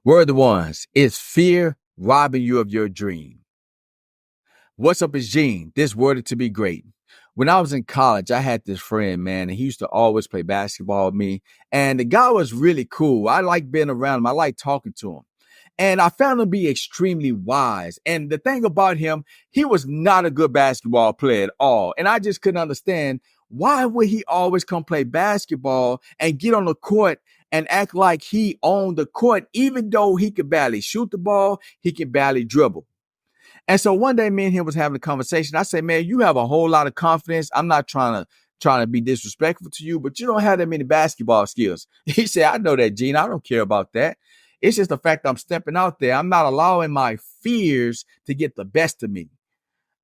Word the ones. Is fear robbing you of your dream? What's up, it's Gene. This worded to be great. When I was in college, I had this friend, man, and he used to always play basketball with me. And the guy was really cool. I liked being around him. I liked talking to him. And I found him to be extremely wise. And the thing about him, he was not a good basketball player at all. And I just couldn't understand, why would he always come play basketball and get on the court and act like he owned the court, even though he could barely shoot the ball, he could barely dribble. And so one day, me and him was having a conversation. I said, man, you have a whole lot of confidence. I'm not trying to be disrespectful to you, but you don't have that many basketball skills. He said, I know that, Gene. I don't care about that. It's just the fact that I'm stepping out there. I'm not allowing my fears to get the best of me.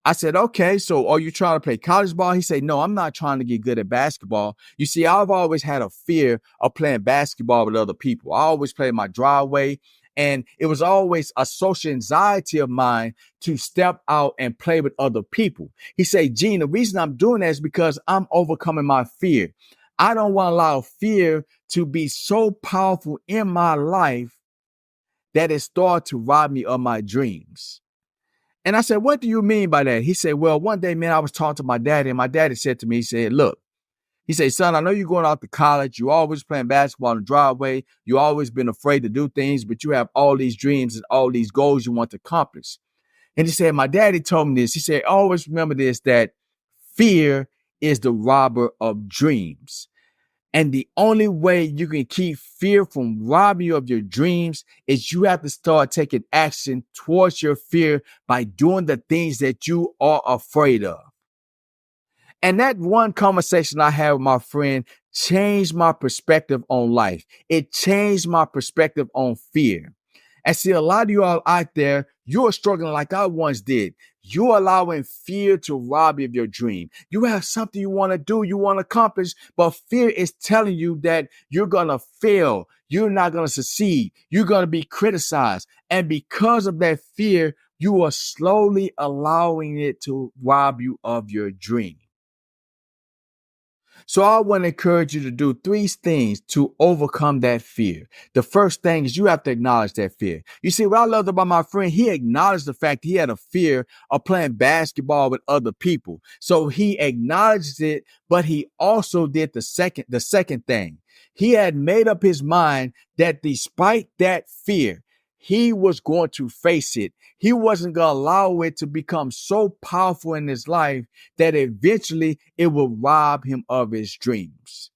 I said, okay, so are you trying to play college ball? He said, no, I'm not trying to get good at basketball. You see, I've always had a fear of playing basketball with other people. I always played my driveway, and it was always a social anxiety of mine to step out and play with other people. He said, Gene, the reason I'm doing that is because I'm overcoming my fear. I don't want to allow fear to be so powerful in my life that it started to rob me of my dreams. And I said, what do you mean by that? He said, well, one day, man, I was talking to my daddy, and my daddy said to me, he said, look, he said, son, I know you're going out to college. You always playing basketball in the driveway. You always been afraid to do things, but you have all these dreams and all these goals you want to accomplish. And he said, my daddy told me this. He said, always remember this, that fear is the robber of dreams. And the only way you can keep fear from robbing you of your dreams is you have to start taking action towards your fear by doing the things that you are afraid of. And that one conversation I had with my friend changed my perspective on life. It changed my perspective on fear. And see, a lot of you all out there, you're struggling like I once did. You're allowing fear to rob you of your dream. You have something you want to do, you want to accomplish, but fear is telling you that you're going to fail. You're not going to succeed. You're going to be criticized. And because of that fear, you are slowly allowing it to rob you of your dream. So I want to encourage you to do three things to overcome that fear. The first thing is you have to acknowledge that fear. You see, what I loved about my friend, he acknowledged the fact he had a fear of playing basketball with other people. So he acknowledged it, but he also did the second thing. He had made up his mind that despite that fear, he was going to face it. He wasn't going to allow it to become so powerful in his life that eventually it will rob him of his dreams.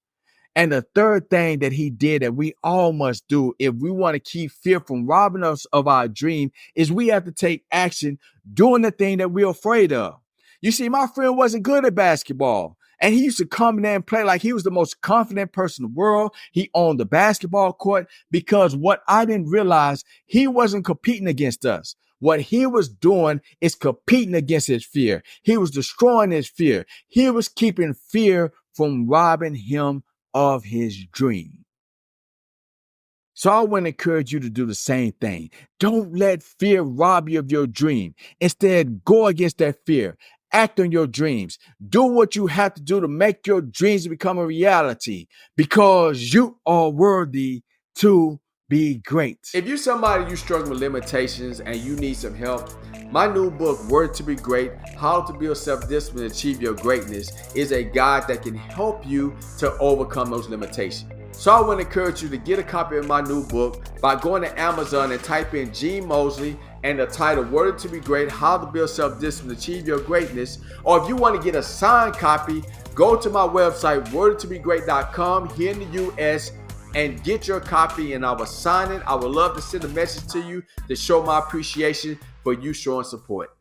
And the third thing that he did that we all must do if we want to keep fear from robbing us of our dream is we have to take action doing the thing that we're afraid of. You see, my friend wasn't good at basketball. And he used to come in there and play like he was the most confident person in the world. He owned the basketball court because what I didn't realize, he wasn't competing against us. What he was doing is competing against his fear. He was destroying his fear. He was keeping fear from robbing him of his dream. So I want to encourage you to do the same thing. Don't let fear rob you of your dream. Instead, go against that fear. Act on your dreams. Do what you have to do to make your dreams become a reality because you are worthy to be great. If you're somebody you struggle with limitations and you need some help, my new book, Word to Be Great, How to Build Self-Discipline and Achieve Your Greatness, is a guide that can help you to overcome those limitations. So I want to encourage you to get a copy of my new book by going to Amazon and type in Gene Mosley and the title, Word to Be Great, How to Build Self-Discipline and Achieve Your Greatness. Or if you want to get a signed copy, go to my website, wordtobegreat.com here in the US, and get your copy, and I will sign it. I would love to send a message to you to show my appreciation for you showing support.